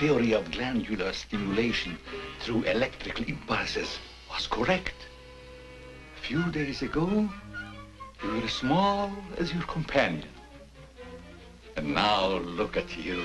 theory of glandular stimulation through electrical impulses was correct. A few days ago, you were as small as your companion. And now look at you.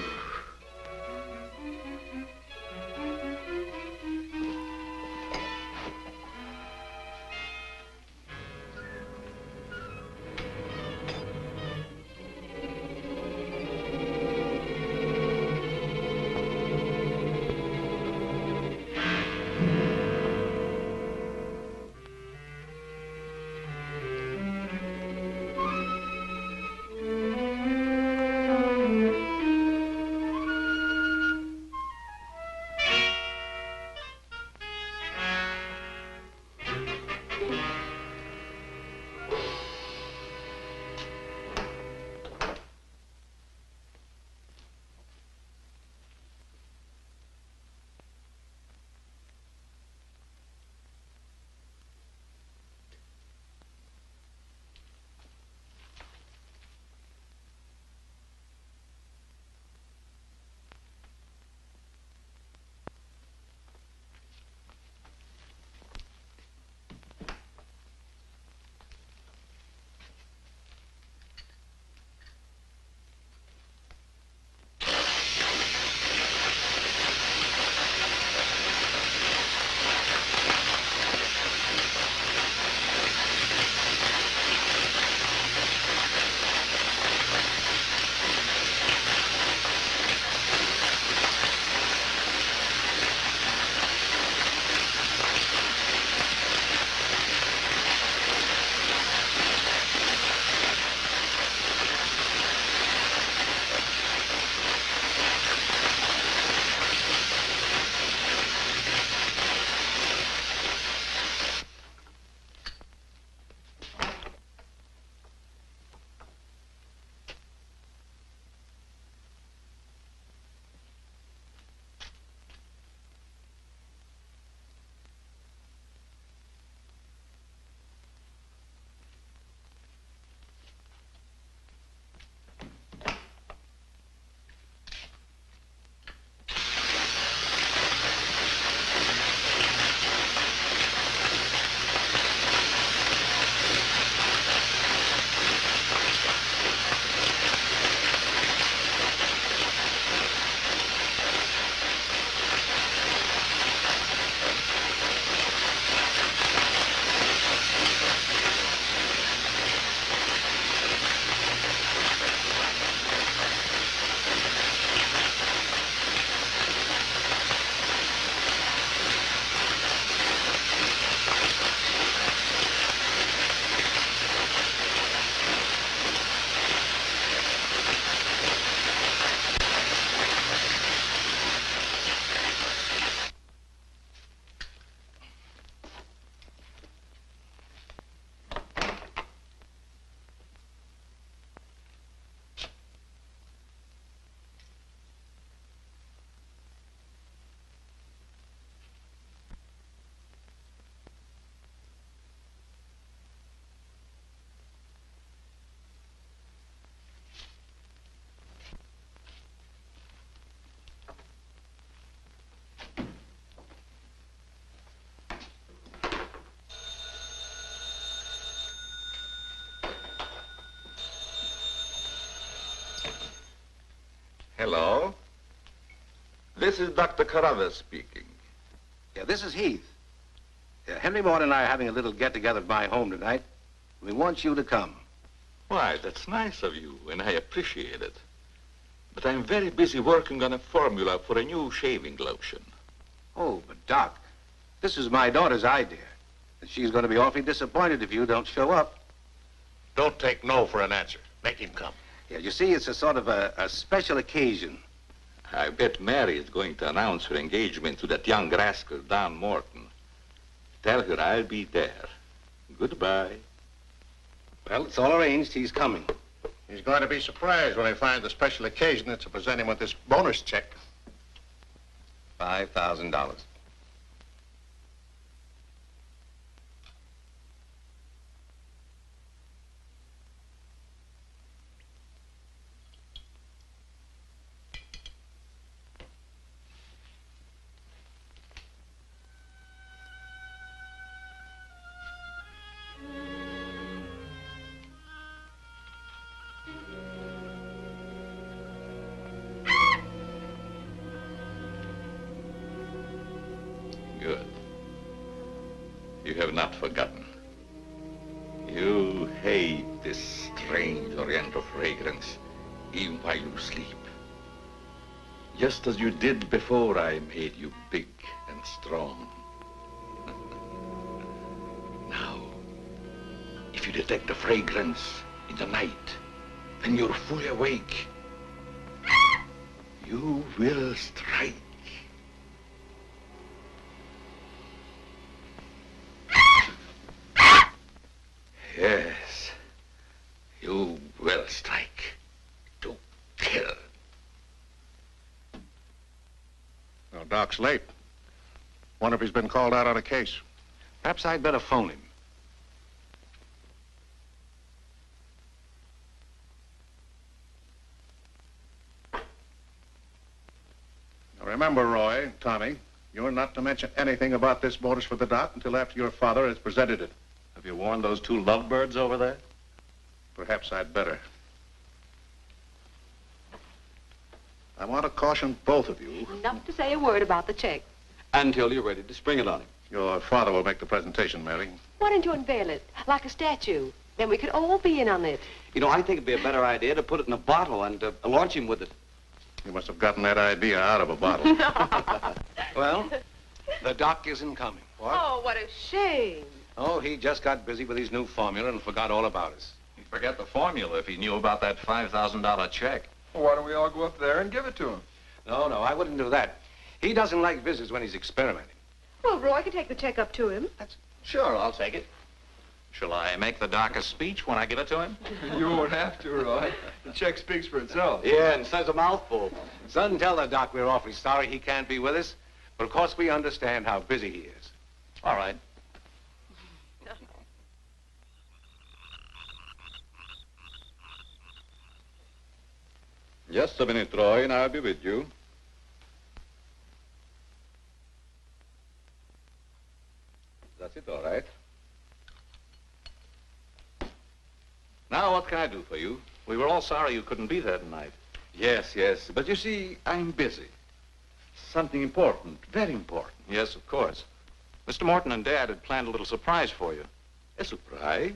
Hello. This is Dr. Carruthers speaking. Yeah, this is Heath. Henry Morton and I are having a little get-together at my home tonight. We want you to come. Why, that's nice of you, and I appreciate it. But I'm very busy working on a formula for a new shaving lotion. Oh, but Doc, this is my daughter's idea. And she's going to be awfully disappointed if you don't show up. Don't take no for an answer. Make him come. Yeah, you see, it's a sort of a special occasion. I bet Mary is going to announce her engagement to that young rascal, Don Morton. Tell her I'll be there. Goodbye. Well, it's all arranged. He's coming. He's going to be surprised when he finds the special occasion that's to present him with this bonus check. $5,000. You have not forgotten. You hate this strange oriental fragrance, even while you sleep. Just as you did before I made you big and strong. Now, if you detect the fragrance in the night, when you're fully awake, you will strike. Yes, you will strike to kill. Now, Doc's late. Wonder if he's been called out on a case. Perhaps I'd better phone him. Now, remember, Roy, Tommy, you're not to mention anything about this bonus for the Doc until after your father has presented it. Have you warned those two lovebirds over there? Perhaps I'd better. I want to caution both of you. Not to say a word about the check. Until you're ready to spring it on him. Your father will make the presentation, Mary. Why don't you unveil it like a statue? Then we could all be in on it. You know, I think it'd be a better idea to put it in a bottle and launch him with it. You must have gotten that idea out of a bottle. Well, the Doc isn't coming. What? Oh, what a shame. Oh, he just got busy with his new formula and forgot all about us. He'd forget the formula if he knew about that $5,000 check. Well, why don't we all go up there and give it to him? No, I wouldn't do that. He doesn't like visitors when he's experimenting. Well, Roy could take the check up to him. Sure, I'll take it. Shall I make the Doc a speech when I give it to him? You won't have to, Roy. The check speaks for itself. Yeah, and says a mouthful. Son, tell the Doc we're awfully sorry he can't be with us. But of course we understand how busy he is. All right. Just a minute, Roy, and I'll be with you. That's it, all right. Now, what can I do for you? We were all sorry you couldn't be there tonight. Yes, but you see, I'm busy. Something important, very important. Yes, of course. Mr. Morton and Dad had planned a little surprise for you. A surprise?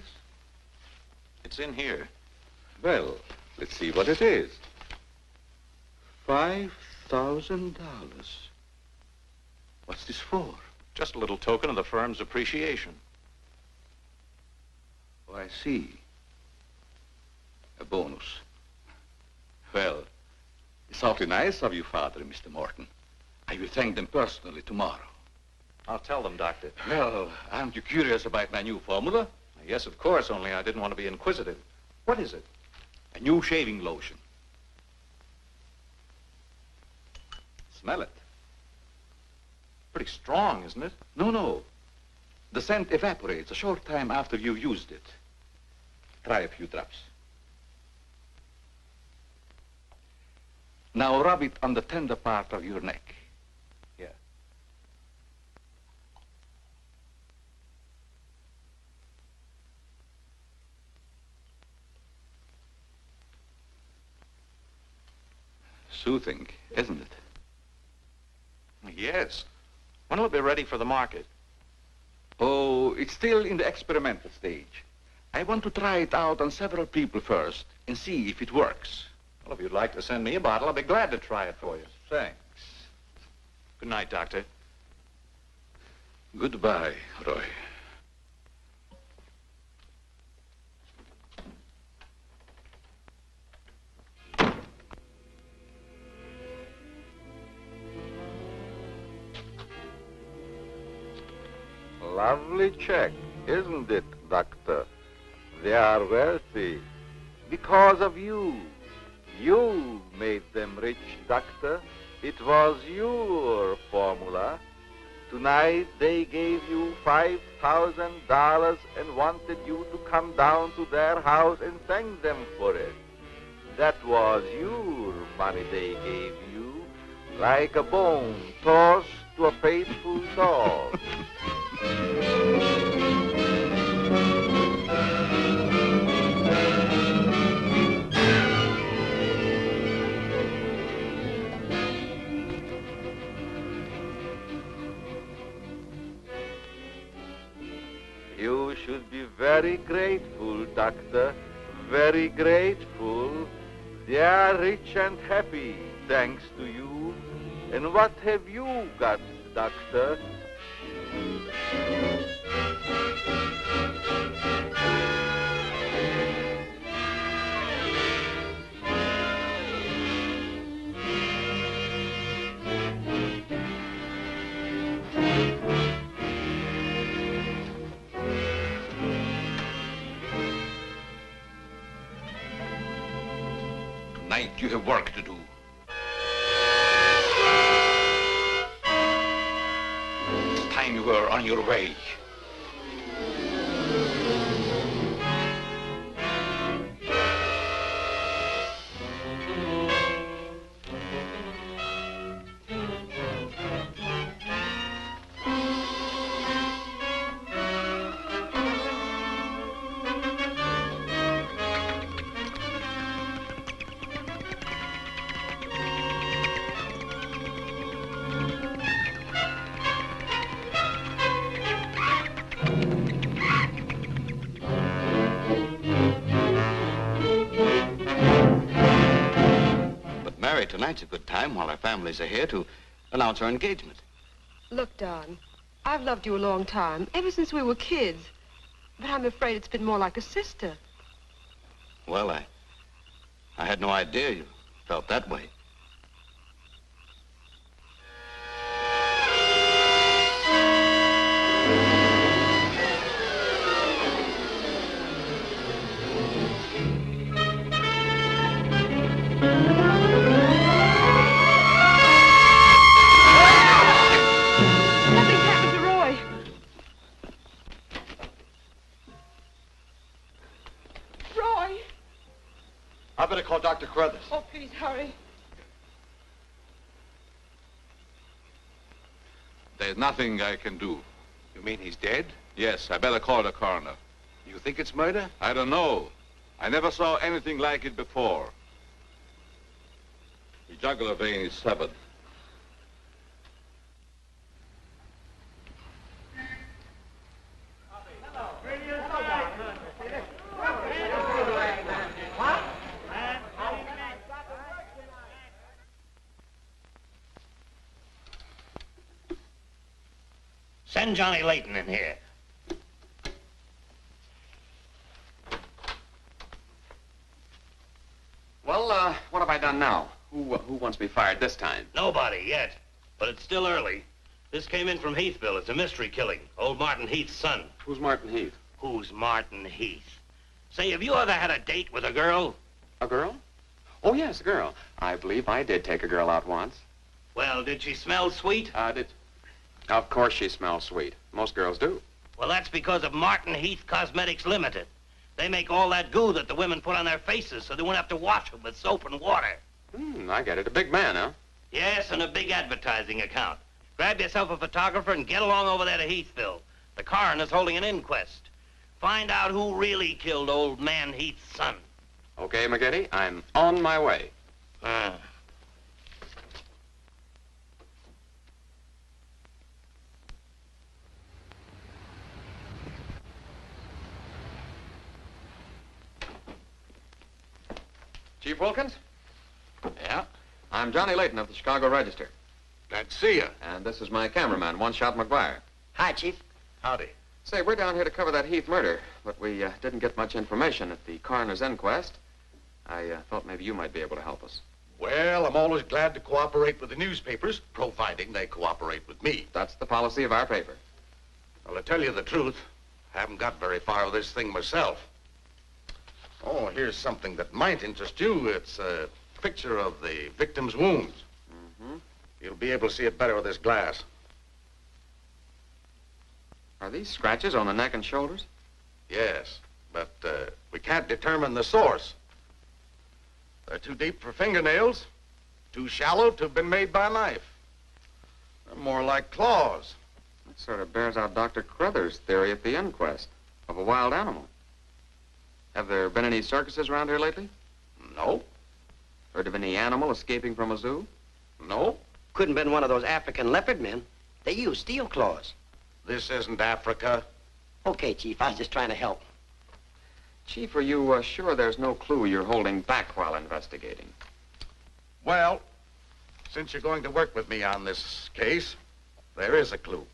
It's in here. Well, let's see what it is. $5,000. What's this for? Just a little token of the firm's appreciation. Oh, I see. A bonus. Well, it's awfully nice of you, Father and Mr. Morton. I will thank them personally tomorrow. I'll tell them, Doctor. Well, aren't you curious about my new formula? Yes, of course, only I didn't want to be inquisitive. What is it? A new shaving lotion. Smell it. Pretty strong, isn't it? No. The scent evaporates a short time after you've used it. Try a few drops. Now rub it on the tender part of your neck. Yeah. Soothing, isn't it? Yes. When will it be ready for the market? Oh, it's still in the experimental stage. I want to try it out on several people first and see if it works. Well, if you'd like to send me a bottle, I'll be glad to try it for you. Thanks. Good night, Doctor. Goodbye, Roy. Lovely check, isn't it, Doctor? They are wealthy because of you. You made them rich, Doctor. It was your formula. Tonight they gave you $5,000 and wanted you to come down to their house and thank them for it. That was your money they gave you, like a bone tossed to a faithful dog. You should be very grateful, Doctor. Very grateful. They are rich and happy, thanks to you. And what have you got, Doctor? Tonight you have work to do. It's time you were on your way. Tonight's a good time while our families are here to announce our engagement. Look, Don, I've loved you a long time, ever since we were kids. But I'm afraid it's been more like a sister. Well, I had no idea you felt that way. I better call Dr. Carruthers. Oh, please hurry. There's nothing I can do. You mean he's dead? Yes, I better call the coroner. You think it's murder? I don't know. I never saw anything like it before. The jugular vein is severed. Send Johnny Layton in here. Well, what have I done now? Who wants me fired this time? Nobody yet, but it's still early. This came in from Heathville. It's a mystery killing. Old Martin Heath's son. Who's Martin Heath? Who's Martin Heath? Say, have you ever had a date with a girl? A girl? Oh, yes, a girl. I believe I did take a girl out once. Well, did she smell sweet? Of course she smells sweet. Most girls do. Well, that's because of Martin Heath Cosmetics Limited. They make all that goo that the women put on their faces so they won't have to wash them with soap and water. I get it. A big man, huh? Yes, and a big advertising account. Grab yourself a photographer and get along over there to Heathville. The coroner's holding an inquest. Find out who really killed old man Heath's son. Okay, McGetty, I'm on my way. Chief Wilkins? Yeah? I'm Johnny Layton of the Chicago Register. Glad to see you. And this is my cameraman, One Shot McGuire. Hi, Chief. Howdy. Say, we're down here to cover that Heath murder, but we didn't get much information at the coroner's inquest. I thought maybe you might be able to help us. Well, I'm always glad to cooperate with the newspapers, providing they cooperate with me. That's the policy of our paper. Well, to tell you the truth, I haven't got very far with this thing myself. Oh, here's something that might interest you. It's a picture of the victim's wounds. You'll be able to see it better with this glass. Are these scratches on the neck and shoulders? Yes, but we can't determine the source. They're too deep for fingernails, too shallow to have been made by a knife. They're more like claws. That sort of bears out Dr. Carruthers' theory at the inquest of a wild animal. Have there been any circuses around here lately? No. Heard of any animal escaping from a zoo? No. Couldn't have been one of those African leopard men. They use steel claws. This isn't Africa. Okay, Chief, I was just trying to help. Chief, are you sure there's no clue you're holding back while investigating? Well, since you're going to work with me on this case, there is a clue,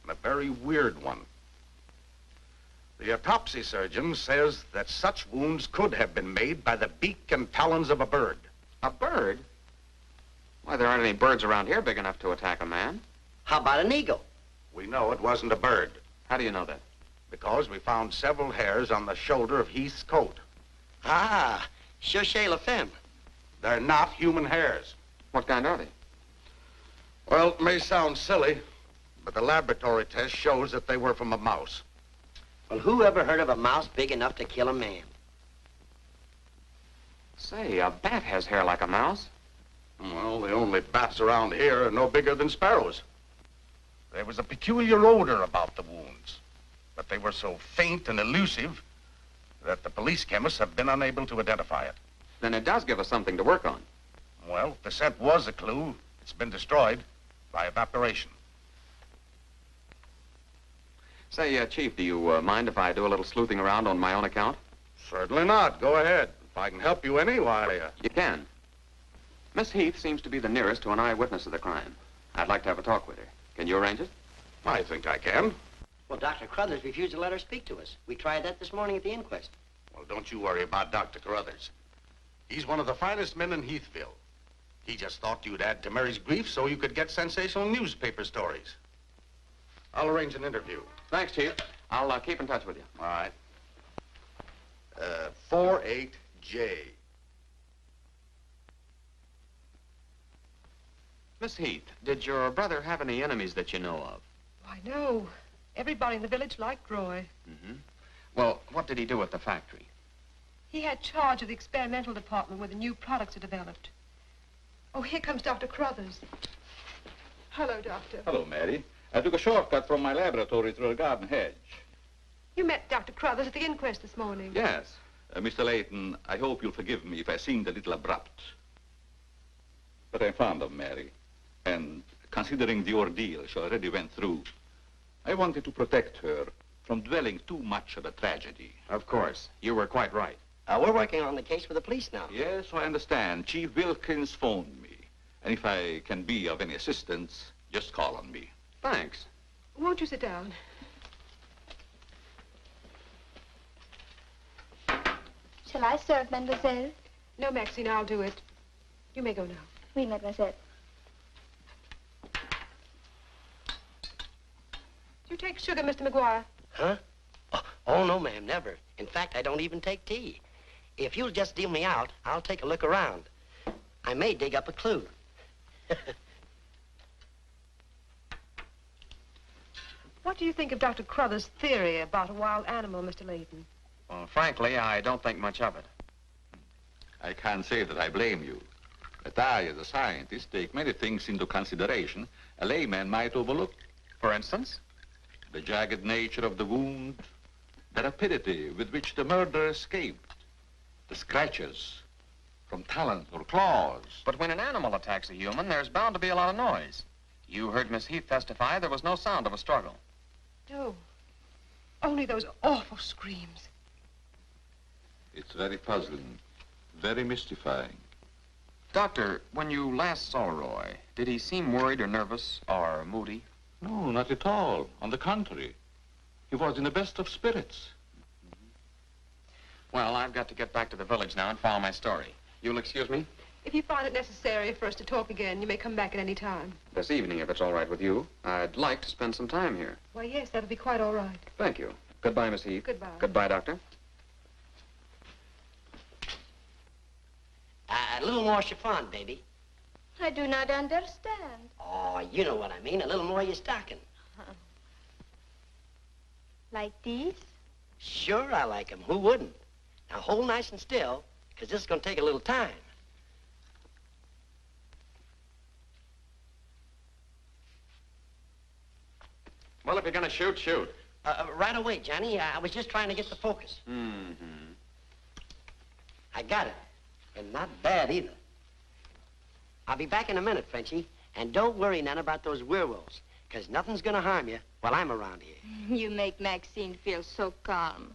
and a very weird one. The autopsy surgeon says that such wounds could have been made by the beak and talons of a bird. A bird? Why, there aren't any birds around here big enough to attack a man. How about an eagle? We know it wasn't a bird. How do you know that? Because we found several hairs on the shoulder of Heath's coat. Ah, Chauchet La Femme. They're not human hairs. What kind are they? Well, it may sound silly, but the laboratory test shows that they were from a mouse. Well, who ever heard of a mouse big enough to kill a man? Say, a bat has hair like a mouse. Well, the only bats around here are no bigger than sparrows. There was a peculiar odor about the wounds, but they were so faint and elusive that the police chemists have been unable to identify it. Then it does give us something to work on. Well, the scent was a clue. It's been destroyed by evaporation. Say, Chief, do you mind if I do a little sleuthing around on my own account? Certainly not. Go ahead. If I can help you any, why... You can. Miss Heath seems to be the nearest to an eyewitness of the crime. I'd like to have a talk with her. Can you arrange it? I think I can. Well, Dr. Carruthers refused to let her speak to us. We tried that this morning at the inquest. Well, don't you worry about Dr. Carruthers. He's one of the finest men in Heathville. He just thought you'd add to Mary's grief so you could get sensational newspaper stories. I'll arrange an interview. Thanks, Chief. I'll keep in touch with you. All right. 48J. Miss Heath, did your brother have any enemies that you know of? Why, no. Everybody in the village liked Roy. Mm-hmm. Well, what did he do at the factory? He had charge of the experimental department where the new products are developed. Oh, here comes Dr. Carruthers. Hello, Doctor. Hello, Mary. I took a shortcut from my laboratory through a garden hedge. You met Dr. Carruthers at the inquest this morning. Yes. Mr. Layton, I hope you'll forgive me if I seemed a little abrupt. But I'm fond of Mary. And considering the ordeal she already went through, I wanted to protect her from dwelling too much on the tragedy. Of course. You were quite right. We're working on the case with the police now. Yes, I understand. Chief Wilkins phoned me. And if I can be of any assistance, just call on me. Thanks. Won't you sit down? Shall I serve, mademoiselle? No, Maxine, I'll do it. You may go now. Oui, mademoiselle. Do you take sugar, Mr. McGuire? Huh? Oh, no, ma'am, never. In fact, I don't even take tea. If you'll just deal me out, I'll take a look around. I may dig up a clue. What do you think of Dr. Carruthers' theory about a wild animal, Mr. Layton? Well, frankly, I don't think much of it. I can't say that I blame you. But I, as a scientist, take many things into consideration a layman might overlook. For instance? The jagged nature of the wound, the rapidity with which the murderer escaped, the scratches from talons or claws. But when an animal attacks a human, there's bound to be a lot of noise. You heard Miss Heath testify there was no sound of a struggle. No. Only those awful screams. It's very puzzling, very mystifying. Doctor, when you last saw Roy, did he seem worried or nervous or moody? No, not at all. On the contrary. He was in the best of spirits. Well, I've got to get back to the village now and follow my story. You'll excuse me? If you find it necessary for us to talk again, you may come back at any time. This evening, if it's all right with you. I'd like to spend some time here. Why, yes, that'll be quite all right. Thank you. Goodbye, Miss Heath. Goodbye. Goodbye, Doctor. A little more chiffon, baby. I do not understand. Oh, you know what I mean. A little more of your stocking. Like these? Sure, I like 'em. Who wouldn't? Now, hold nice and still, because this is going to take a little time. Well, if you're going to shoot, shoot. Right away, Johnny. I was just trying to get the focus. Mm-hmm. I got it. And not bad, either. I'll be back in a minute, Frenchie. And don't worry none about those werewolves. Because nothing's going to harm you while I'm around here. You make Maxine feel so calm.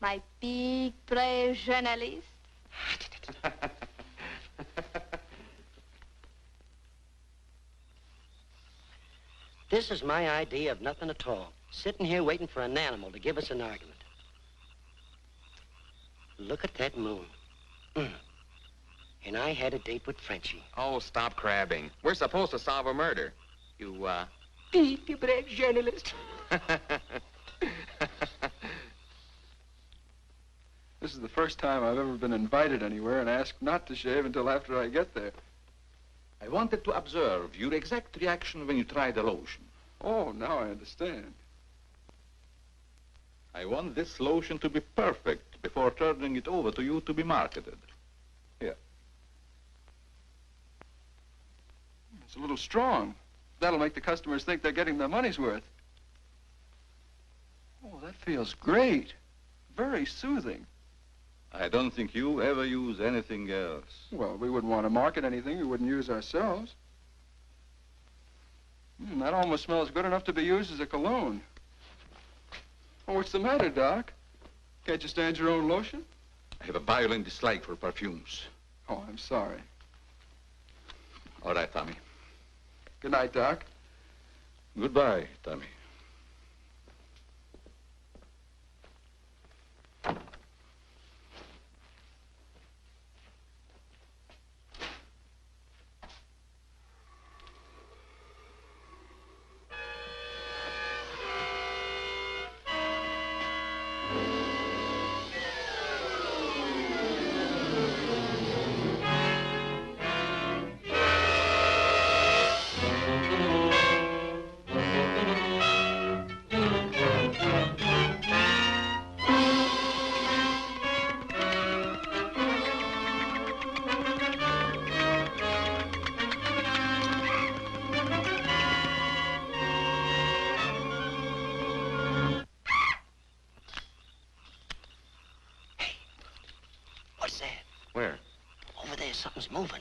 My big, brave journalist. This is my idea of nothing at all. Sitting here waiting for an animal to give us an argument. Look at that moon. And I had a date with Frenchie. Oh, stop crabbing. We're supposed to solve a murder. You, Big, brave journalist. This is the first time I've ever been invited anywhere and asked not to shave until after I get there. I wanted to observe your exact reaction when you tried the lotion. Oh, now I understand. I want this lotion to be perfect before turning it over to you to be marketed. Here. It's a little strong. That'll make the customers think they're getting their money's worth. Oh, that feels great. Very soothing. I don't think you ever use anything else. Well, we wouldn't want to market anything we wouldn't use ourselves. That almost smells good enough to be used as a cologne. Oh, what's the matter, Doc? Can't you stand your own lotion? I have a violent dislike for perfumes. Oh, I'm sorry. All right, Tommy. Good night, Doc. Goodbye, Tommy. What's that? Where? Over there, something's moving.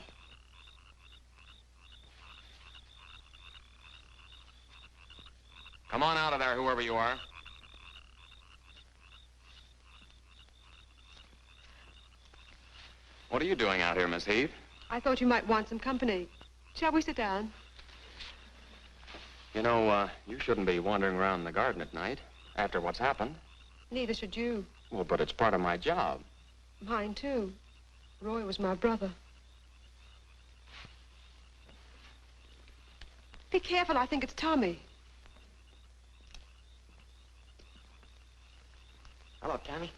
Come on out of there, whoever you are. What are you doing out here, Miss Heath? I thought you might want some company. Shall we sit down? You know, you shouldn't be wandering around the garden at night after what's happened. Neither should you. Well, but it's part of my job. Mine, too. Roy was my brother. Be careful, I think it's Tommy. Hello, Tommy.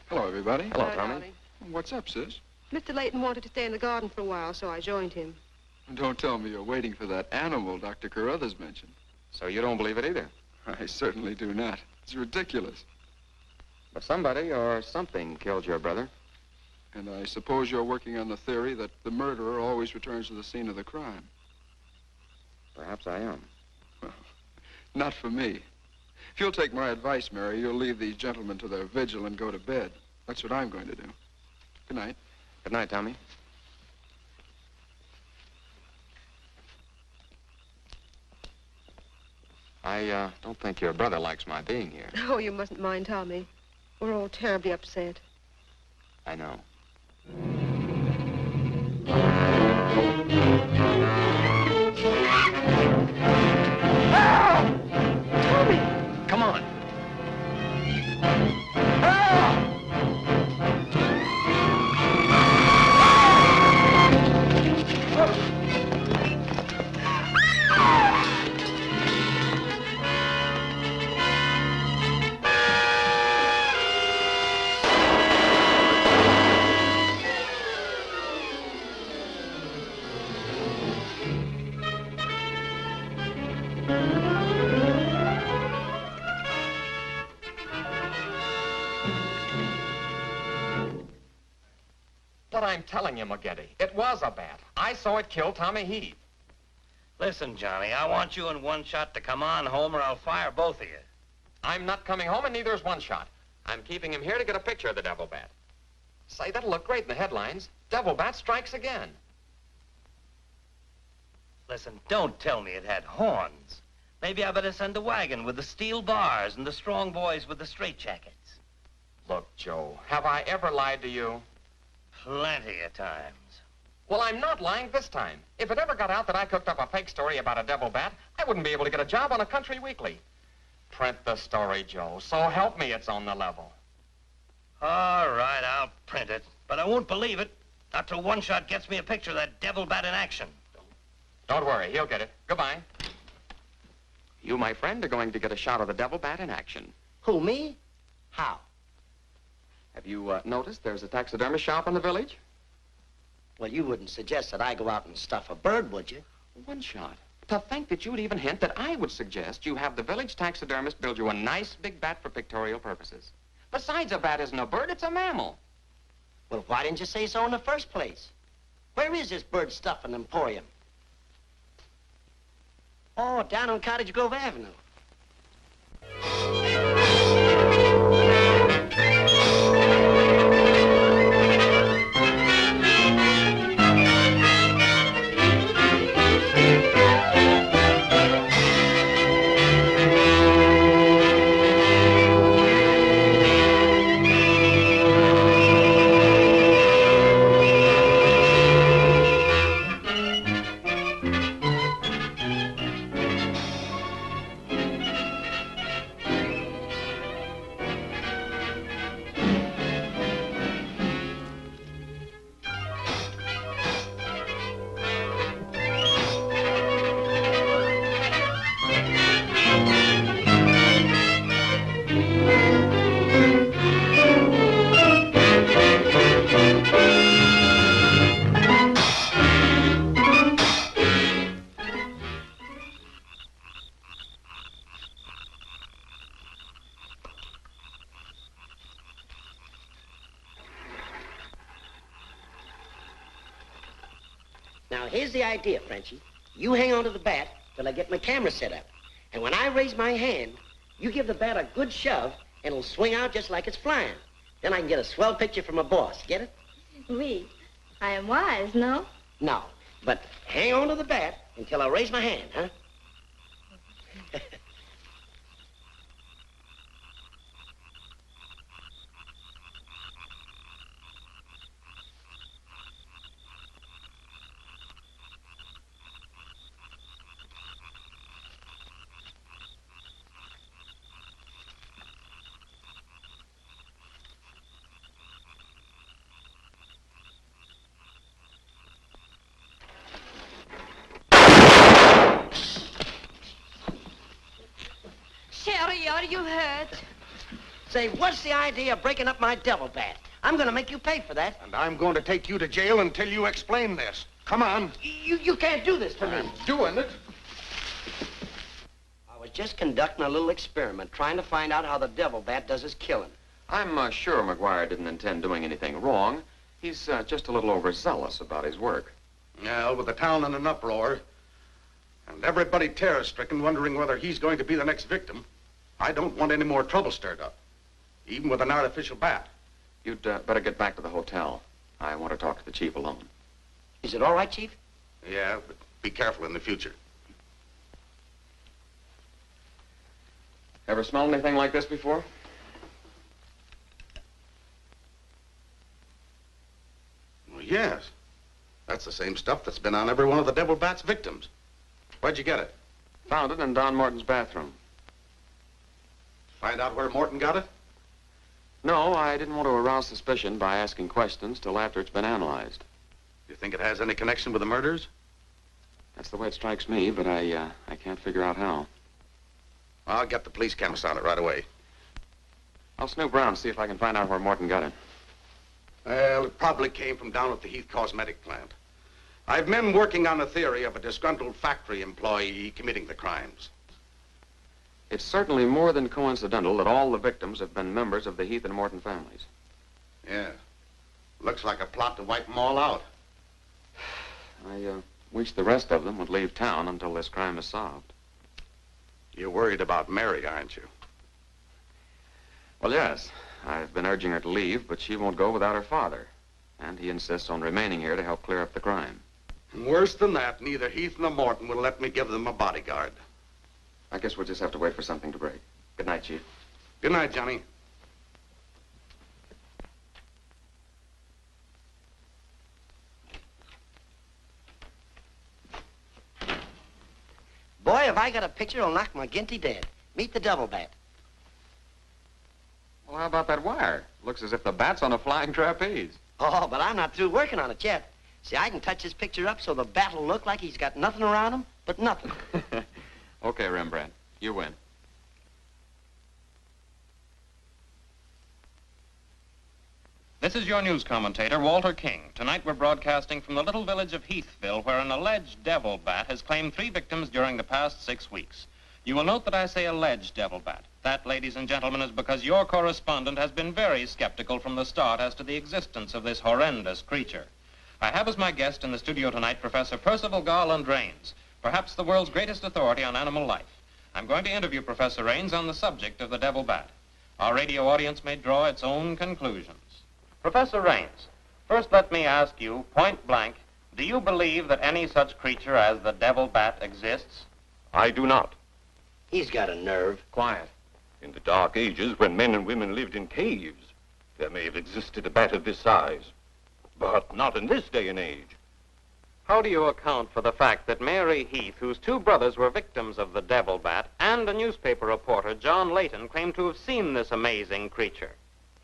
Hello, everybody. Hello, Tommy. darling. What's up, sis? Mr. Layton wanted to stay in the garden for a while, so I joined him. Don't tell me you're waiting for that animal Dr. Carruthers mentioned. So you don't believe it either? I certainly do not. It's ridiculous. But somebody or something killed your brother. And I suppose you're working on the theory that the murderer always returns to the scene of the crime. Perhaps I am. Well, not for me. If you'll take my advice, Mary, you'll leave these gentlemen to their vigil and go to bed. That's what I'm going to do. Good night. Good night, Tommy. I don't think your brother likes my being here. Oh, you mustn't mind Tommy. We're all terribly upset. I know. Tommy! Come on. But I'm telling you, McGetty, it was a bat. I saw it kill Tommy Heath. Listen, Johnny, I want you and One Shot to come on home or I'll fire both of you. I'm not coming home, and neither is One Shot. I'm keeping him here to get a picture of the devil bat. Say, that'll look great in the headlines. Devil bat strikes again. Listen, don't tell me it had horns. Maybe I better send the wagon with the steel bars and the strong boys with the straitjackets. Look, Joe, have I ever lied to you? Plenty of times. Well, I'm not lying this time. If it ever got out that I cooked up a fake story about a devil bat, I wouldn't be able to get a job on a country weekly. Print the story, Joe. So help me, it's on the level. All right, I'll print it. But I won't believe it. Not till One Shot gets me a picture of that devil bat in action. Don't worry, he'll get it. Goodbye. You, my friend, are going to get a shot of the devil bat in action. Who, me? How? Have you noticed there's a taxidermist shop in the village? Well, you wouldn't suggest that I go out and stuff a bird, would you? One Shot. To think that you would even hint that I would suggest you have the village taxidermist build you a nice big bat for pictorial purposes. Besides, a bat isn't a bird, it's a mammal. Well, why didn't you say so in the first place? Where is this bird stuffing emporium? Oh, down on Cottage Grove Avenue. Now, here's the idea, Frenchie. You hang on to the bat till I get my camera set up. And when I raise my hand, you give the bat a good shove, and it'll swing out just like it's flying. Then I can get a swell picture from my boss. Get it? Oui. I am wise, no? No. But hang on to the bat until I raise my hand, huh? Sherry, are you hurt? Say, what's the idea of breaking up my devil bat? I'm going to make you pay for that. And I'm going to take you to jail until you explain this. Come on. You can't do this to me. I'm doing it. I was just conducting a little experiment, trying to find out how the devil bat does his killing. I'm sure McGuire didn't intend doing anything wrong. He's just a little overzealous about his work. Yeah, with the town in an uproar, and everybody terror-stricken, wondering whether he's going to be the next victim, I don't want any more trouble stirred up, even with an artificial bat. You'd better get back to the hotel. I want to talk to the chief alone. Is it all right, Chief? Yeah, but be careful in the future. Ever smelled anything like this before? Well, yes. That's the same stuff that's been on every one of the devil bat's victims. Where'd you get it? Found it in Don Morton's bathroom. Find out where Morton got it? No, I didn't want to arouse suspicion by asking questions till after it's been analyzed. You think it has any connection with the murders? That's the way it strikes me, but I can't figure out how. I'll get the police chemist on it right away. I'll snoop around, see if I can find out where Morton got it. Well, it probably came from down at the Heath cosmetic plant. I've men working on a theory of a disgruntled factory employee committing the crimes. It's certainly more than coincidental that all the victims have been members of the Heath and Morton families. Yeah. Looks like a plot to wipe them all out. I wish the rest of them would leave town until this crime is solved. You're worried about Mary, aren't you? Well, yes. I've been urging her to leave, but she won't go without her father. And he insists on remaining here to help clear up the crime. And worse than that, neither Heath nor Morton will let me give them a bodyguard. I guess we'll just have to wait for something to break. Good night, Chief. Good night, Johnny. Boy, if I got a picture, it'll knock McGinty dead. Meet the double bat. Well, how about that wire? Looks as if the bat's on a flying trapeze. Oh, but I'm not through working on it yet. See, I can touch this picture up so the bat will look like he's got nothing around him but nothing. Okay, Rembrandt. You win. This is your news commentator, Walter King. Tonight we're broadcasting from the little village of Heathville, where an alleged devil bat has claimed 3 victims during the past 6 weeks. You will note that I say alleged devil bat. That, ladies and gentlemen, is because your correspondent has been very skeptical from the start as to the existence of this horrendous creature. I have as my guest in the studio tonight Professor Percival Garland Rains, perhaps the world's greatest authority on animal life. I'm going to interview Professor Rains on the subject of the devil bat. Our radio audience may draw its own conclusions. Professor Rains, first let me ask you, point blank, do you believe that any such creature as the devil bat exists? I do not. He's got a nerve. Quiet. In the Dark Ages, when men and women lived in caves, there may have existed a bat of this size. But not in this day and age. How do you account for the fact that Mary Heath, whose 2 brothers were victims of the devil bat, and a newspaper reporter, John Layton, claim to have seen this amazing creature?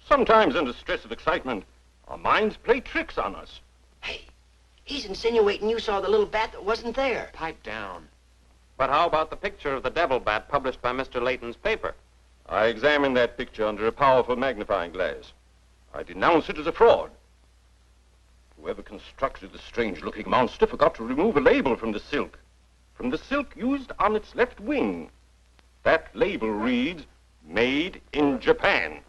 Sometimes under stress of excitement, our minds play tricks on us. Hey, he's insinuating you saw the little bat that wasn't there. Pipe down. But how about the picture of the devil bat published by Mr. Layton's paper? I examined that picture under a powerful magnifying glass. I denounce it as a fraud. Whoever constructed the strange-looking monster forgot to remove a label from the silk used on its left wing. That label reads, "Made in Japan."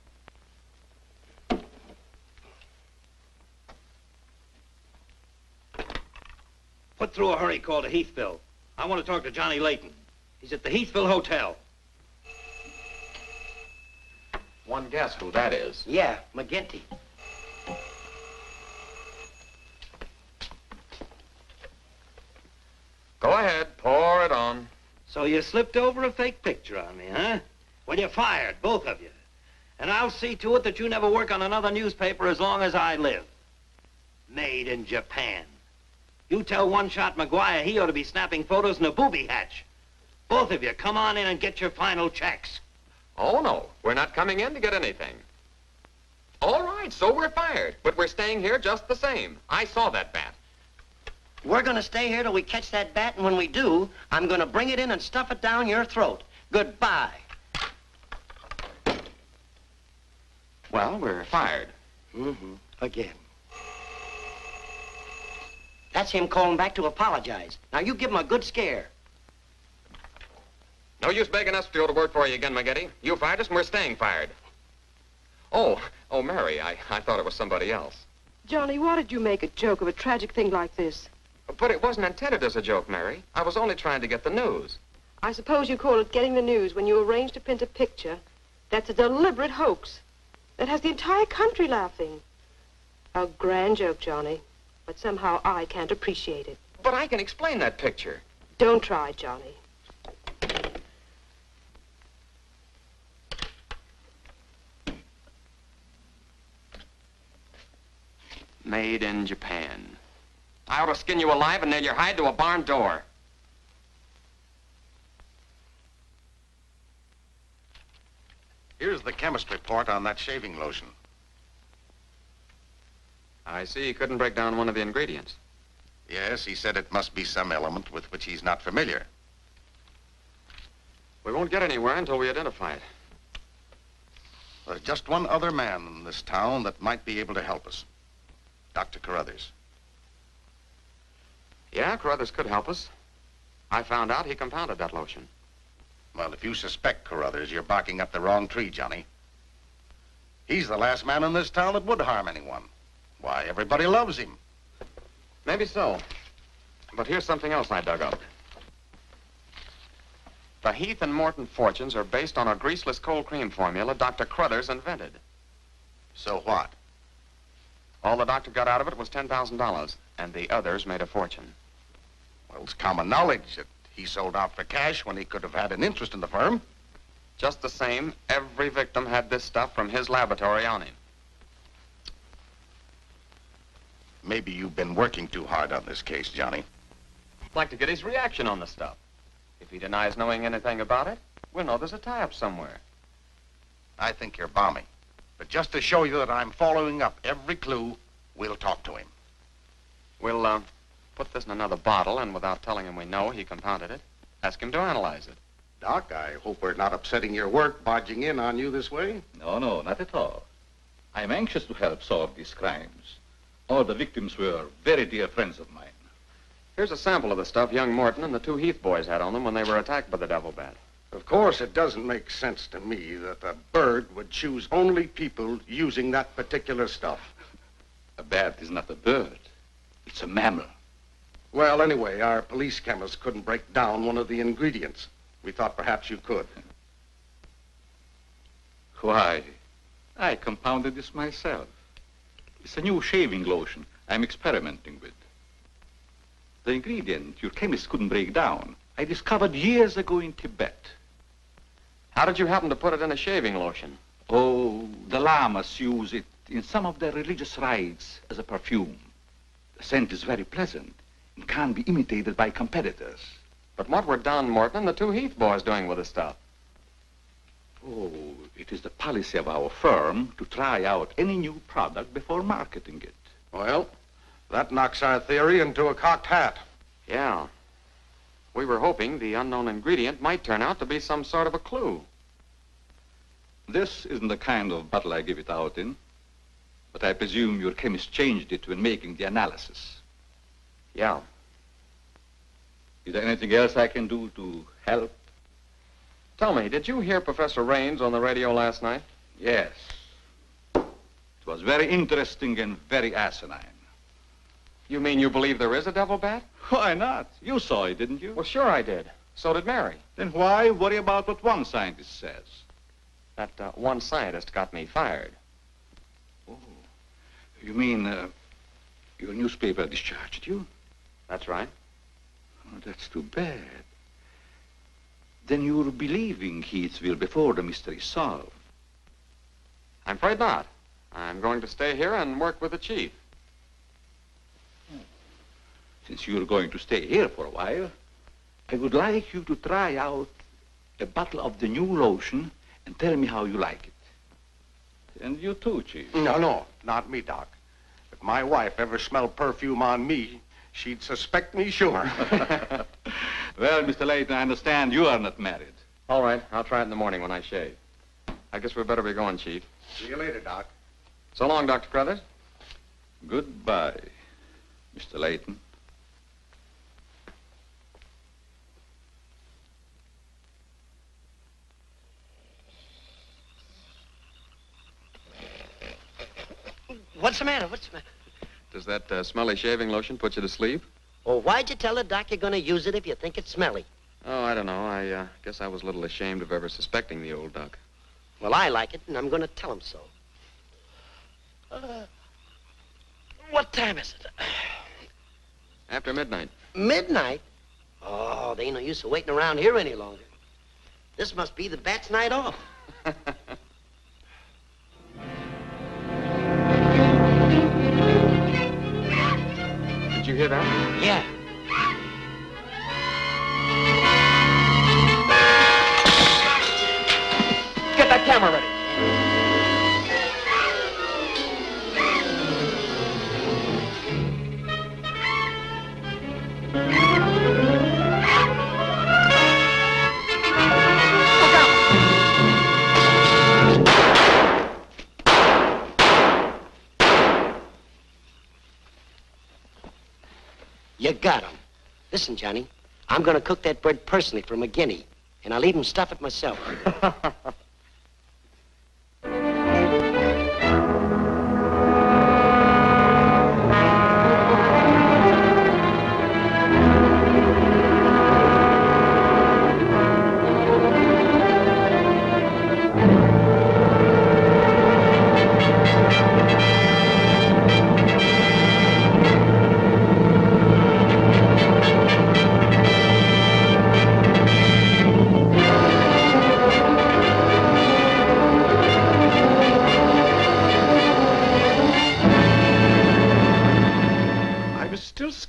Put through a hurry call to Heathville. I want to talk to Johnny Layton. He's at the Heathville Hotel. One guess who that is. Yeah, McGinty. Go ahead, pour it on. So you slipped over a fake picture on me, huh? Well, you're fired, both of you. And I'll see to it that you never work on another newspaper as long as I live. Made in Japan. You tell One-Shot McGuire he ought to be snapping photos in a booby hatch. Both of you, come on in and get your final checks. Oh, no. We're not coming in to get anything. All right, so we're fired. But we're staying here just the same. I saw that bat. We're going to stay here till we catch that bat, and when we do, I'm going to bring it in and stuff it down your throat. Goodbye. Well, we're fired. Mm-hmm. Again. That's him calling back to apologize. Now, you give him a good scare. No use begging us to go to work for you again, McGinty. You fired us, and we're staying fired. Oh, Mary, I thought it was somebody else. Johnny, why did you make a joke of a tragic thing like this? But it wasn't intended as a joke, Mary. I was only trying to get the news. I suppose you call it getting the news when you arrange to print a picture. That's a deliberate hoax. That has the entire country laughing. A grand joke, Johnny. But somehow I can't appreciate it. But I can explain that picture. Don't try, Johnny. Made in Japan. I ought to skin you alive and nail your hide to a barn door. Here's the chemist report on that shaving lotion. I see he couldn't break down one of the ingredients. Yes, he said it must be some element with which he's not familiar. We won't get anywhere until we identify it. There's just one other man in this town that might be able to help us. Dr. Carruthers. Yeah, Carruthers could help us. I found out he compounded that lotion. Well, if you suspect Carruthers, you're barking up the wrong tree, Johnny. He's the last man in this town that would harm anyone. Why, everybody loves him. Maybe so. But here's something else I dug up. The Heath and Morton fortunes are based on a greaseless cold cream formula Dr. Carruthers invented. So what? All the doctor got out of it was $10,000, and the others made a fortune. Well, it's common knowledge that He sold out for cash when he could have had an interest in the firm. Just the same, every victim had this stuff from his laboratory on him. Maybe you've been working too hard on this case, Johnny. I'd like to get his reaction on the stuff. If he denies knowing anything about it, we'll know there's a tie-up somewhere. I think you're balmy. But just to show you that I'm following up every clue, we'll talk to him. We'll, put this in another bottle, and without telling him we know he compounded it, ask him to analyze it. Doc, I hope we're not upsetting your work barging in on you this way. No, not at all. I'm anxious to help solve these crimes. All the victims were very dear friends of mine. Here's a sample of the stuff young Morton and the two Heath boys had on them when they were attacked by the devil bat. Of course, it doesn't make sense to me that a bird would choose only people using that particular stuff. A bat is not a bird. It's a mammal. Well, anyway, our police chemist couldn't break down one of the ingredients. We thought perhaps you could. Why, I compounded this myself. It's a new shaving lotion I'm experimenting with. The ingredient your chemist couldn't break down, I discovered years ago in Tibet. How did you happen to put it in a shaving lotion? Oh, the lamas use it in some of their religious rites as a perfume. The scent is very pleasant and can't be imitated by competitors. But what were Don Morton and the two Heath boys doing with the stuff? Oh, it is the policy of our firm to try out any new product before marketing it. Well, that knocks our theory into a cocked hat. Yeah. We were hoping the unknown ingredient might turn out to be some sort of a clue. This isn't the kind of bottle I give it out in, but I presume your chemist changed it when making the analysis. Yeah. Is there anything else I can do to help? Tell me, did you hear Professor Raines on the radio last night? Yes. It was very interesting and very asinine. You mean you believe there is a devil bat? Why not? You saw it, didn't you? Well, sure I did. So did Mary. Then why worry about what one scientist says? That one scientist got me fired. Oh, you mean your newspaper discharged you? That's right. Oh, that's too bad. Then you're believing Heathville before the mystery is solved. I'm afraid not. I'm going to stay here and work with the chief. Since you're going to stay here for a while, I would like you to try out a bottle of the new lotion and tell me how you like it. And you too, Chief. No, not me, Doc. If my wife ever smelled perfume on me, she'd suspect me sure. Well, Mr. Layton, I understand you are not married. All right, I'll try it in the morning when I shave. I guess we better be going, Chief. See you later, Doc. So long, Dr. Carruthers. Goodbye, Mr. Layton. What's the matter? What's the matter? Does that smelly shaving lotion put you to sleep? Well, why'd you tell the doc you're going to use it if you think it's smelly? Oh, I don't know. I guess I was a little ashamed of ever suspecting the old duck. Well, I like it, and I'm going to tell him so. What time is it? After midnight. Midnight? Oh, there ain't no use of waiting around here any longer. This must be the bat's night off. Did you hear that? Yeah. Get that camera ready. You got him. Listen, Johnny, I'm going to cook that bird personally for McGinney, and I'll even stuff it myself.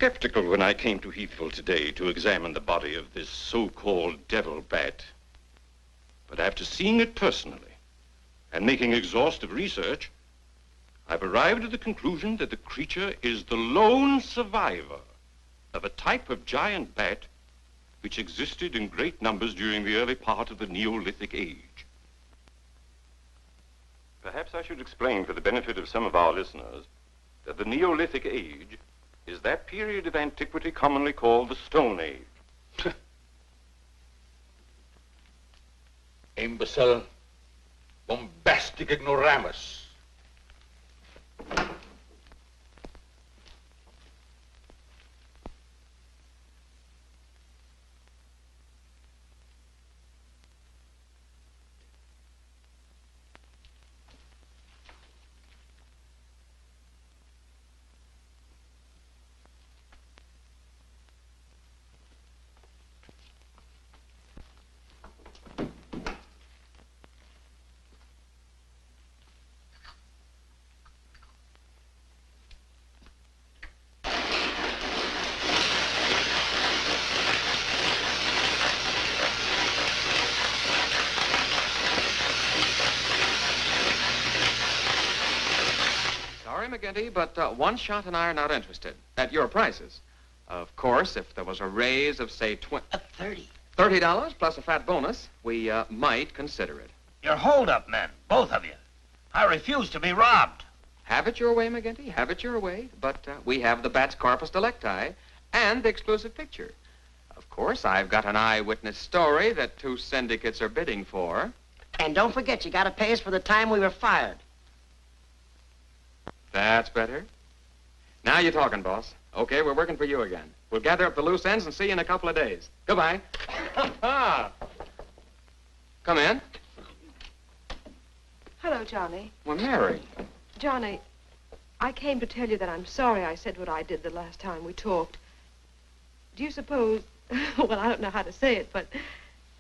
skeptical when I came to Heathville today to examine the body of this so-called devil bat. But after seeing it personally and making exhaustive research, I've arrived at the conclusion that the creature is the lone survivor of a type of giant bat which existed in great numbers during the early part of the Neolithic age. Perhaps I should explain for the benefit of some of our listeners that the Neolithic age is that period of antiquity commonly called the Stone Age. Imbecile, bombastic ignoramus. McGinty, but One Shot and I are not interested. At your prices. Of course, if there was a raise of, say, $30 plus a fat bonus, we might consider it. You're hold-up men, both of you. I refuse to be robbed. Have it your way, McGinty. Have it your way. But we have the bat's corpus delicti and the exclusive picture. Of course, I've got an eyewitness story that 2 syndicates are bidding for. And don't forget, you gotta pay us for the time we were fired. That's better. Now you're talking, boss. Okay, we're working for you again. We'll gather up the loose ends and see you in a couple of days. Goodbye. Come in. Hello, Johnny. Well, Mary. Johnny, I came to tell you that I'm sorry I said what I did the last time we talked. Do you suppose... well, I don't know how to say it, but...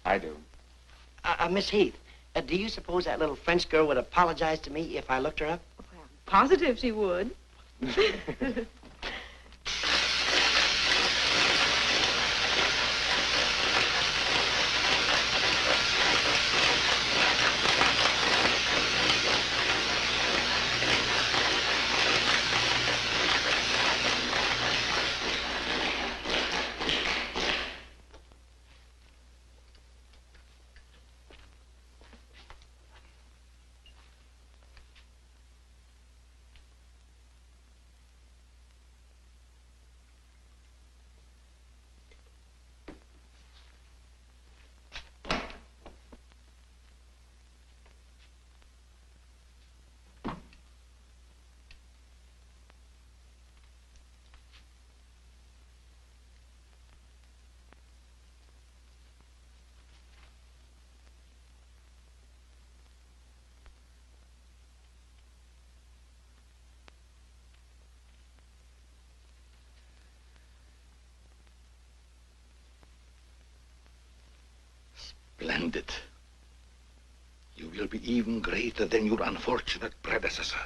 I do. Miss Heath, do you suppose that little French girl would apologize to me if I looked her up? Positive she would. Splendid. You will be even greater than your unfortunate predecessor.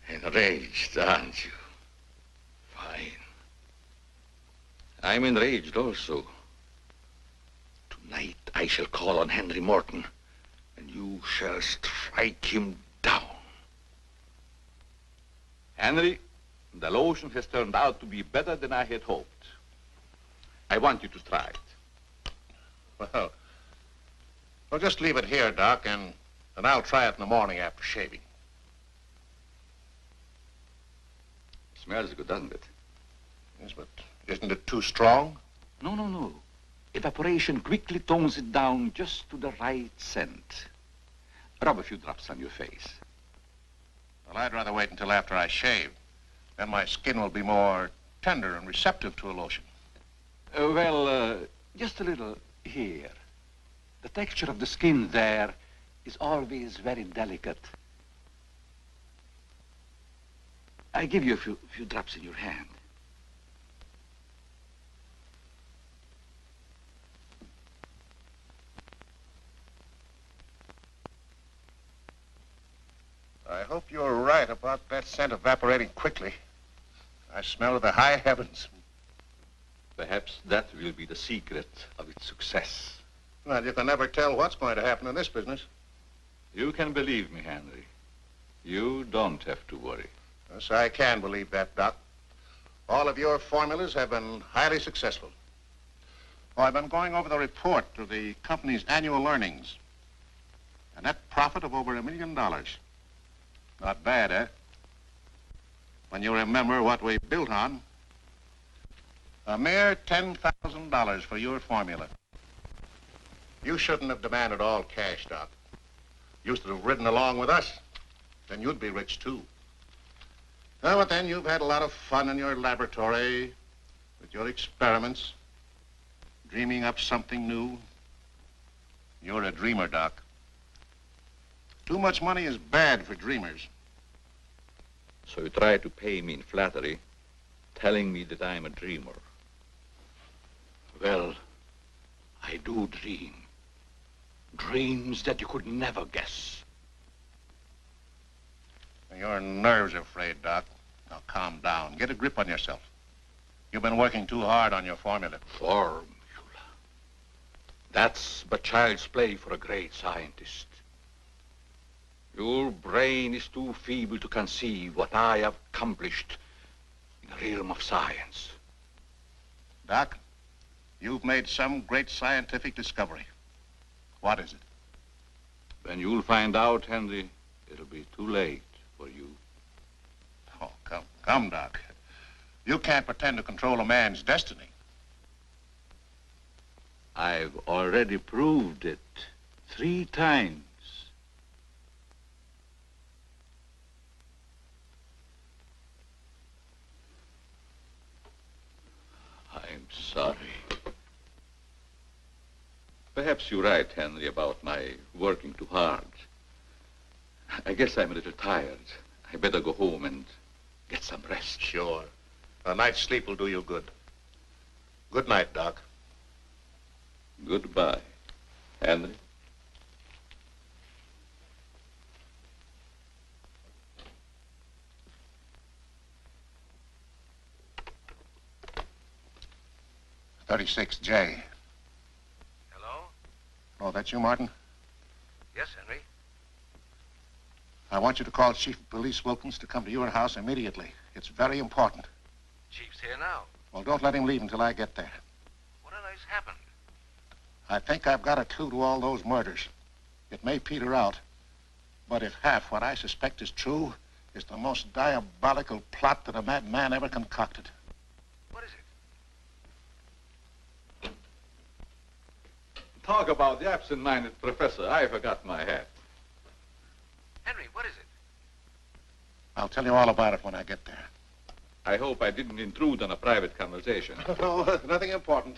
Enraged, aren't you? Fine. I'm enraged also. Tonight I shall call on Henry Morton, and you shall strike him down. Henry, the lotion has turned out to be better than I had hoped. I want you to try it. Well, just leave it here, Doc, and I'll try it in the morning after shaving. Smells good, doesn't it? Yes, but isn't it too strong? No, no, no. Evaporation quickly tones it down just to the right scent. Rub a few drops on your face. Well, I'd rather wait until after I shave. Then my skin will be more tender and receptive to a lotion. Just a little here. The texture of the skin there is always very delicate. I give you a few drops in your hand. that scent evaporating quickly. I smell the high heavens. Perhaps that will be the secret of its success. Well, you can never tell what's going to happen in this business. You can believe me, Henry. You don't have to worry. Yes, I can believe that, Doc. All of your formulas have been highly successful. Oh, I've been going over the report of the company's annual earnings. A net profit of over $1 million. Not bad, eh? When you remember what we built on. A mere $10,000 for your formula. You shouldn't have demanded all cash, Doc. You should have ridden along with us. Then you'd be rich, too. Oh, but then you've had a lot of fun in your laboratory with your experiments, dreaming up something new. You're a dreamer, Doc. Too much money is bad for dreamers. So you try to pay me in flattery, telling me that I'm a dreamer. Well, I do dream. Dreams that you could never guess. Your nerves are frayed, Doc. Now calm down. Get a grip on yourself. You've been working too hard on your formula. Formula. That's but child's play for a great scientist. Your brain is too feeble to conceive what I have accomplished in the realm of science. Doc, you've made some great scientific discovery. What is it? When you'll find out, Henry, it'll be too late for you. Oh, come, Doc. You can't pretend to control a man's destiny. I've already proved it 3 times. I'm sorry. Perhaps you're right, Henry, about my working too hard. I guess I'm a little tired. I better go home and get some rest. Sure. A night's sleep will do you good. Good night, Doc. Goodbye, Henry. "36J. Hello? Oh, that's you, Martin? Yes, Henry. I want you to call Chief of Police Wilkins to come to your house immediately. It's very important. Chief's here now. Well, don't let him leave until I get there. What on earth's happened? I think I've got a clue to all those murders. It may peter out, but if half what I suspect is true, it's the most diabolical plot that a madman ever concocted. What is it? Talk about the absent-minded professor. I forgot my hat. Henry, what is it? I'll tell you all about it when I get there. I hope I didn't intrude on a private conversation. No, nothing important.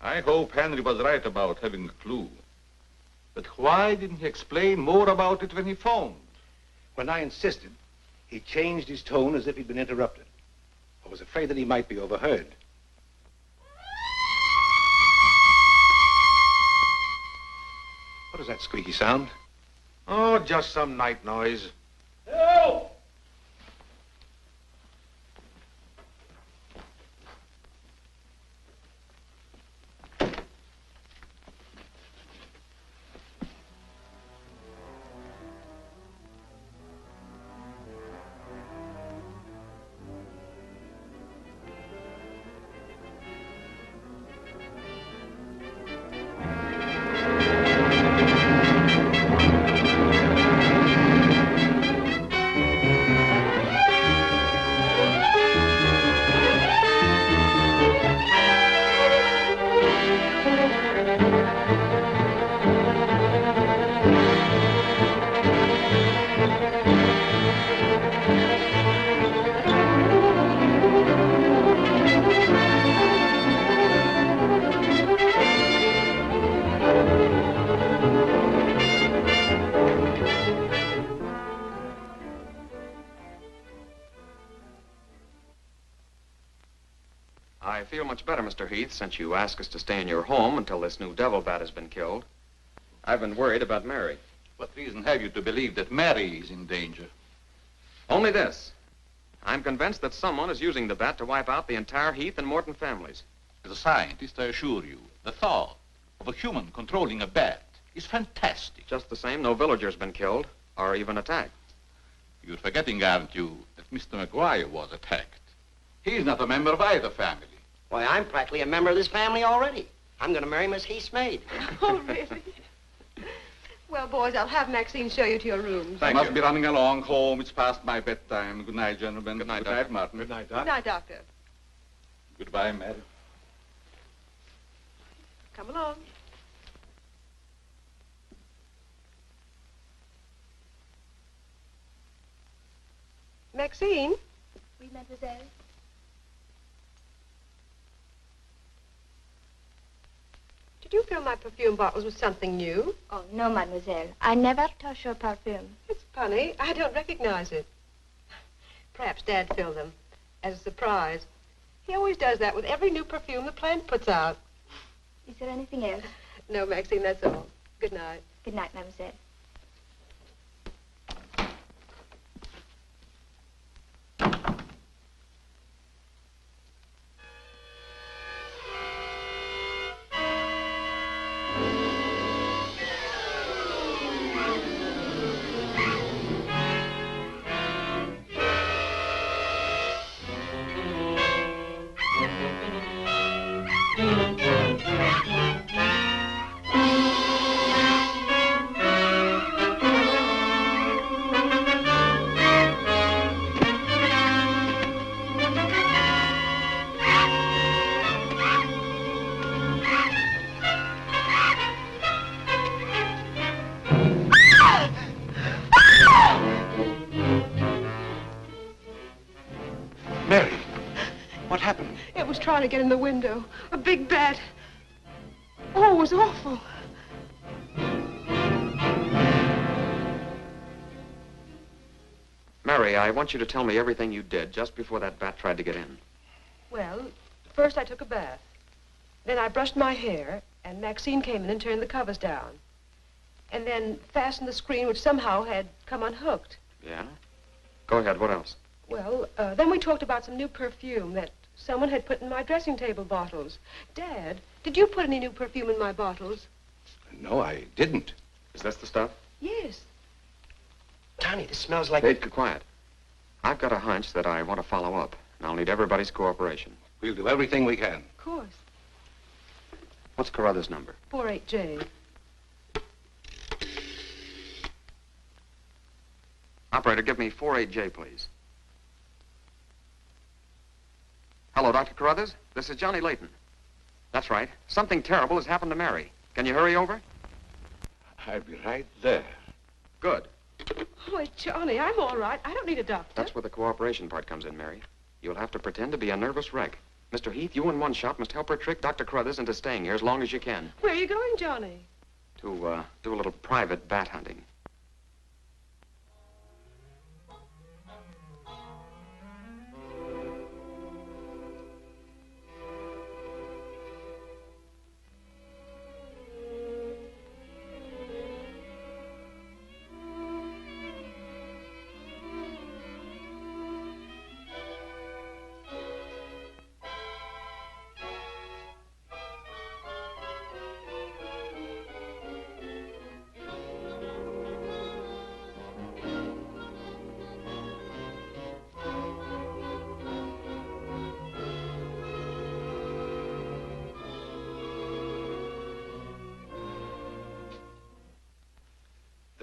I hope Henry was right about having a clue. But why didn't he explain more about it when he phoned? When I insisted, he changed his tone as if he'd been interrupted. I was afraid that he might be overheard. What is that squeaky sound? Oh, just some night noise. Help! I feel much better, Mr. Heath, since you asked us to stay in your home until this new devil bat has been killed. I've been worried about Mary. What reason have you to believe that Mary is in danger? Only this. I'm convinced that someone is using the bat to wipe out the entire Heath and Morton families. As a scientist, I assure you, the thought of a human controlling a bat is fantastic. Just the same, no villager's been killed or even attacked. You're forgetting, aren't you, that Mr. McGuire was attacked. He's not a member of either family. Why, I'm practically a member of this family already. I'm going to marry Miss Heath's maid. Oh, really? Well, boys, I'll have Maxine show you to your rooms. I must be running along home. It's past my bedtime. Good night, gentlemen. Good night, Good Doctor. night, Martin. Good night, Good Doc. night, Doctor. Goodbye, Mary. Come along. Maxine? Oui, mademoiselle. Did you fill my perfume bottles with something new? Oh, no, mademoiselle. I never touch your perfume. It's funny. I don't recognize it. Perhaps Dad filled them as a surprise. He always does that with every new perfume the plant puts out. Is there anything else? No, Maxine, that's all. Good night. Good night, mademoiselle. Mary, what happened? It was trying to get in the window. A big bat. Oh, it was awful. Mary, I want you to tell me everything you did just before that bat tried to get in. Well, first I took a bath. Then I brushed my hair, and Maxine came in and turned the covers down. And then fastened the screen, which somehow had come unhooked. Yeah? Go ahead, what else? Well, then we talked about some new perfume that someone had put in my dressing table bottles. Dad, did you put any new perfume in my bottles? No, I didn't. Is this the stuff? Yes. Tony, this smells like... Hey, quiet. I've got a hunch that I want to follow up, and I'll need everybody's cooperation. We'll do everything we can. Of course. What's Carruthers' number? 48J. Operator, give me 48J, please. Hello, Dr. Carruthers. This is Johnny Layton. That's right. Something terrible has happened to Mary. Can you hurry over? I'll be right there. Good. Oh, Johnny, I'm all right. I don't need a doctor. That's where the cooperation part comes in, Mary. You'll have to pretend to be a nervous wreck. Mr. Heath, you in one shot must help her trick Dr. Carruthers into staying here as long as you can. Where are you going, Johnny? To, do a little private bat hunting.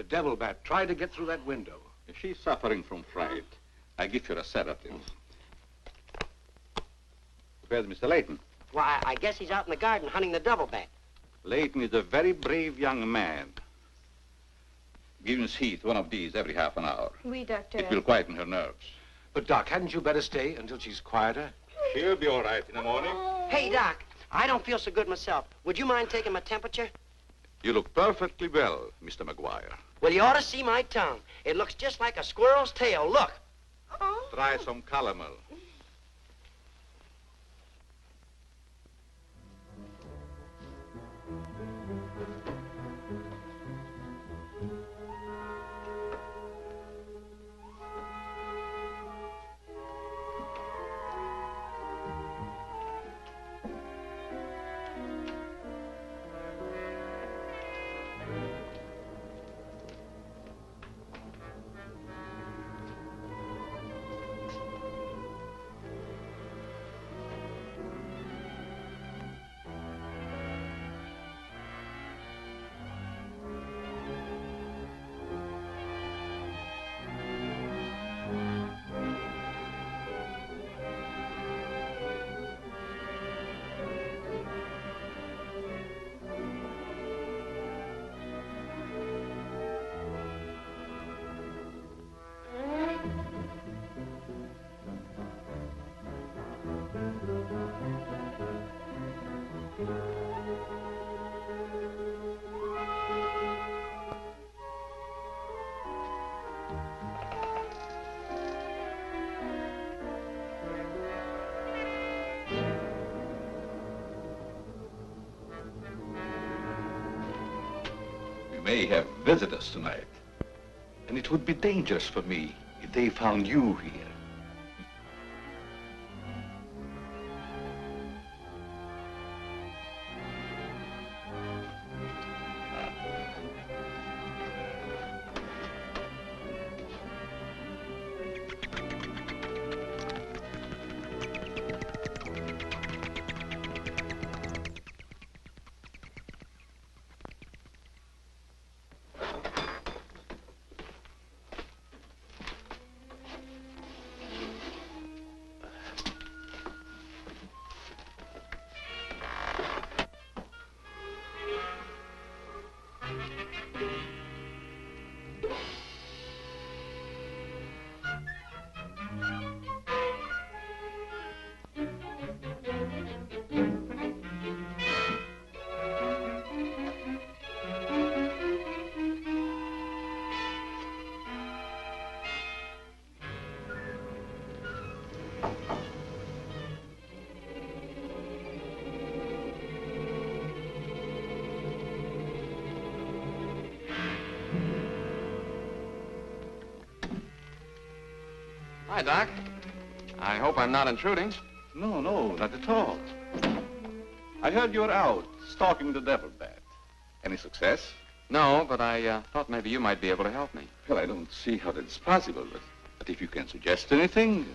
The devil bat tried to get through that window. If she's suffering from fright, I give her a sedative. Where's Mr. Layton? Why, I guess he's out in the garden hunting the devil bat. Layton is a very brave young man. Give Miss Heath one of these every half an hour. Oui, doctor. It will quieten her nerves. But, Doc, hadn't you better stay until she's quieter? She'll be all right in the morning. Hey, Doc, I don't feel so good myself. Would you mind taking my temperature? You look perfectly well, Mr. McGuire. Well, you ought to see my tongue. It looks just like a squirrel's tail. Look. Try some calomel. We may have visitors tonight, and it would be dangerous for me if they found you here. Hi, Doc. I hope I'm not intruding. No, not at all. I heard you were out stalking the devil bat. Any success? No, but I thought maybe you might be able to help me. Well, I don't see how that's possible, but if you can suggest anything...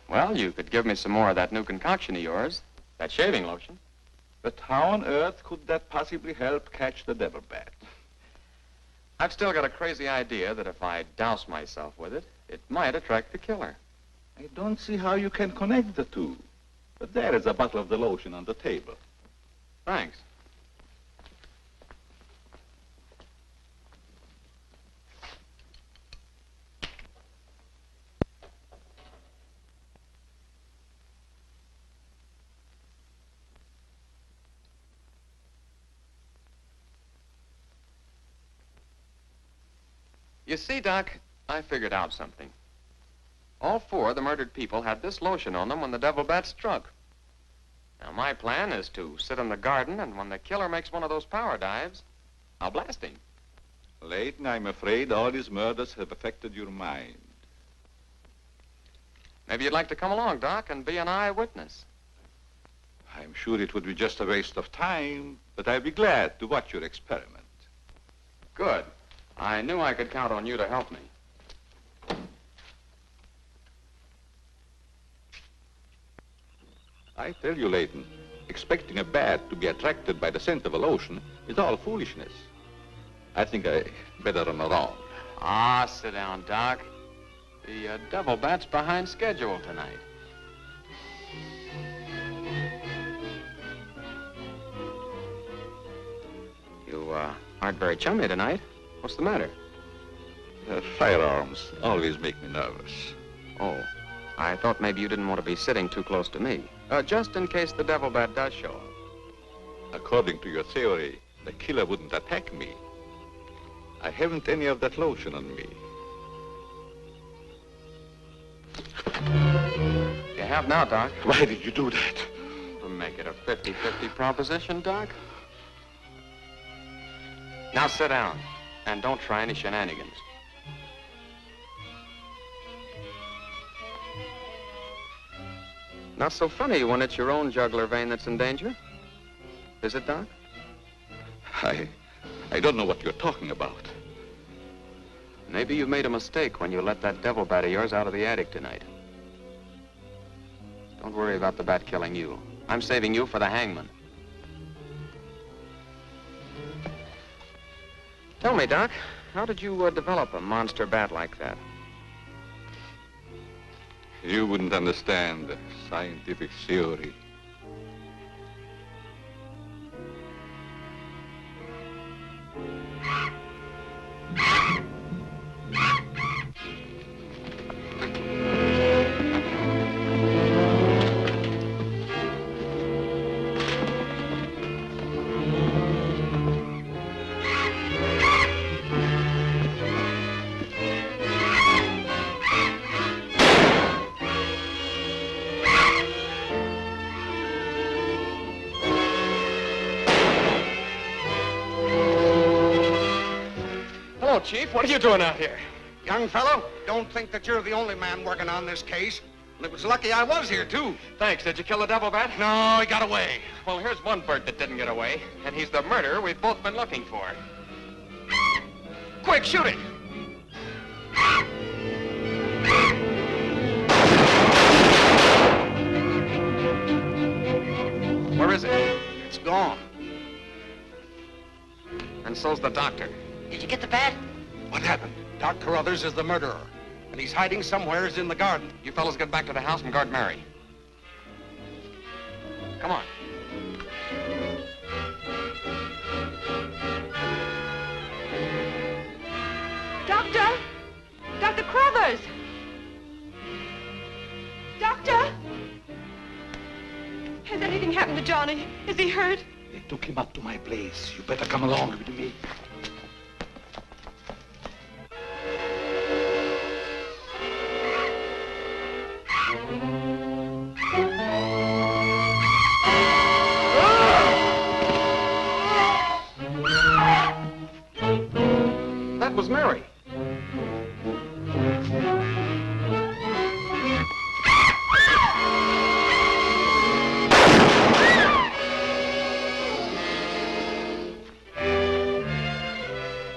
Well, you could give me some more of that new concoction of yours, that shaving lotion. But how on earth could that possibly help catch the devil bat? I've still got a crazy idea that if I douse myself with it, it might attract the killer. I don't see how you can connect the two. But there is a bottle of the lotion on the table. Thanks. You see, Doc, I figured out something. All four of the murdered people had this lotion on them when the devil bat struck. Now, my plan is to sit in the garden, and when the killer makes one of those power dives, I'll blast him. Layton, I'm afraid all these murders have affected your mind. Maybe you'd like to come along, Doc, and be an eyewitness. I'm sure it would be just a waste of time, but I'd be glad to watch your experiment. Good. I knew I could count on you to help me. I tell you, Layton, expecting a bat to be attracted by the scent of a lotion is all foolishness. I think I better run around. Ah, sit down, Doc. The devil bat's behind schedule tonight. You aren't very chummy tonight. What's the matter? Firearms always make me nervous. Oh, I thought maybe you didn't want to be sitting too close to me. Just in case the devil bat does show up. According to your theory, the killer wouldn't attack me. I haven't any of that lotion on me. You have now, Doc. Why did you do that? To make it a 50-50 proposition, Doc. Now sit down, and don't try any shenanigans. Not so funny when it's your own jugular vein that's in danger. Is it, Doc? I don't know what you're talking about. Maybe you made a mistake when you let that devil bat of yours out of the attic tonight. Don't worry about the bat killing you. I'm saving you for the hangman. Tell me, Doc, how did you develop a monster bat like that? You wouldn't understand the scientific theory. Chief, what are you doing out here? Young fellow, don't think that you're the only man working on this case. And it was lucky I was here, too. Thanks. Did you kill the devil bat? No, he got away. Well, here's one bird that didn't get away, and he's the murderer we've both been looking for. Quick, shoot it! Where is it? It's gone. And so's the doctor. Did you get the bat? What happened? Doc Carruthers is the murderer, and he's hiding somewheres in the garden. You fellas get back to the house and guard Mary. Come on. Doctor! Dr. Carruthers! Doctor! Has anything happened to Johnny? Is he hurt? They took him up to my place. You better come along with me. That was Mary.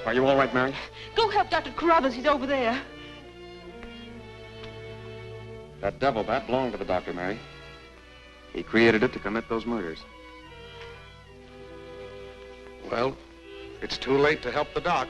Are you all right, Mary? Go help Dr. Carruthers. He's over there. That devil bat belonged to the doctor, Mary. He created it to commit those murders. Well, it's too late to help the doc.